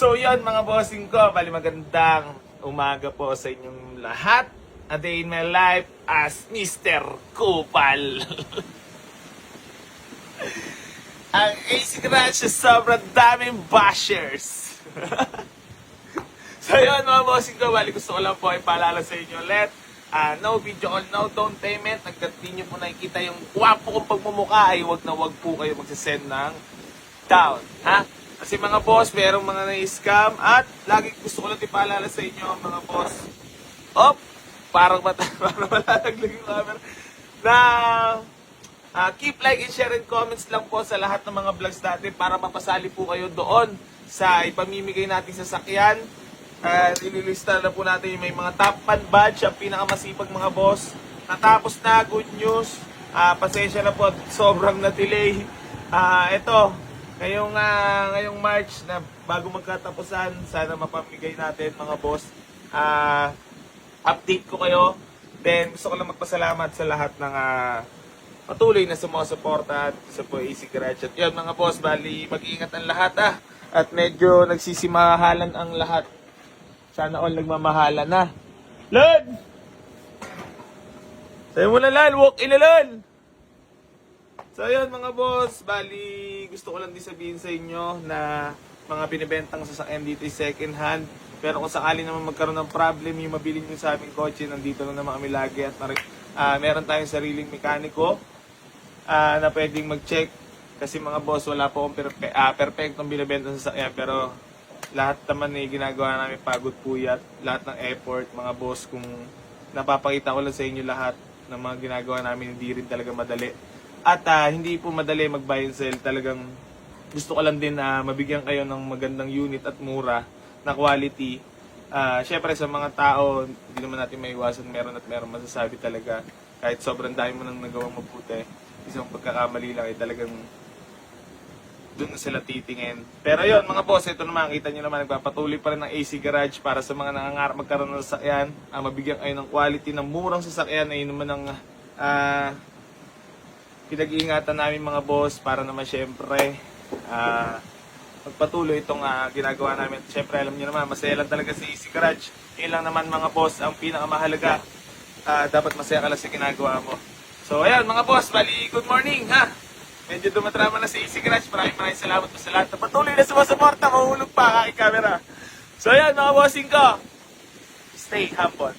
So yan mga bossing ko, bali magandang umaga po sa inyong lahat. A day in my life as Mr. Kupal. Ang AC Garage sobrang daming bashers. So yun mga bossing ko, bali gusto ko lang po ipaalala sa inyo ulit. No video call, no down payment. Hanggat di nyo po nakikita yung wapo kong pagmumukha ay wag na wag po kayo magsasend ng down. Ha? Kasi mga boss, merong mga na-scam at lagi gusto ko lang ipaalala sa inyo mga boss. Parang malalaglag yung camera. Na keep like and share and comments lang po sa lahat ng mga vlogs natin para mapasali po kayo doon sa ipamimigay natin sa sakyan. Ililista na po natin yung may mga top 1 badge, ang pinakamasipag mga boss. Natapos na, good news. Pasensya na po, sobrang na-delay. Ngayong March na bago magkatapusan, sana mapamigay natin mga boss. Update ko kayo. Then gusto ko lang magpasalamat sa lahat ng patuloy na sumusuporta sa po AC Garage. At yun mga boss, bali mag-iingat ang lahat At medyo nagsisimahalan ang lahat. Sana all nagmamahalan na. Lord! Sayo mo na Lal, walk in Lal! So yun mga boss, bali gusto ko lang din sabihin sa inyo na mga binibentang sasakyan dito is second hand. Pero kung sakali naman magkaroon ng problem yung mabili nyo sa aming kotse, nandito lang naman kami lagi at meron tayong sariling mekaniko na pwedeng mag-check. Kasi mga boss, wala po akong perfectong binibentang sasakyan, pero lahat naman ginagawa namin pagod puyat, lahat ng effort mga boss. Kung napapakita ko lang sa inyo lahat ng mga ginagawa namin, hindi rin talaga madali. At hindi po madali mag-buy and sell. Talagang gusto ko lang din na mabigyan kayo ng magandang unit at mura na quality. Syempre sa mga tao, hindi naman natin maiwasan meron at meron masasabi talaga. Kahit sobrang dami mo nang nagawang mabuti, isang pagkakamali lang ay talagang doon na sila titingin. Pero yun mga boss, ito naman, kita nyo naman, nagpapatuloy pa rin ng AC Garage para sa mga nangangarap magkaroon ng sasakyan. Mabigyan kayo ng quality ng murang sasakyan, ay naman ang pinag-iingatan namin mga boss para naman syempre magpatuloy itong ginagawa namin. Syempre alam niyo naman, masaya lang talaga si AC Garage. Yun lang naman mga boss, ang pinakamahalaga. Dapat masaya ka lang sa ginagawa mo. So ayan mga boss, bali good morning Medyo dumatrama na si AC Garage. Maraming salamat po sa lahat na patuloy na sumusuporta. Mahulog pa aking camera. So ayan mga bossing ko, stay humble.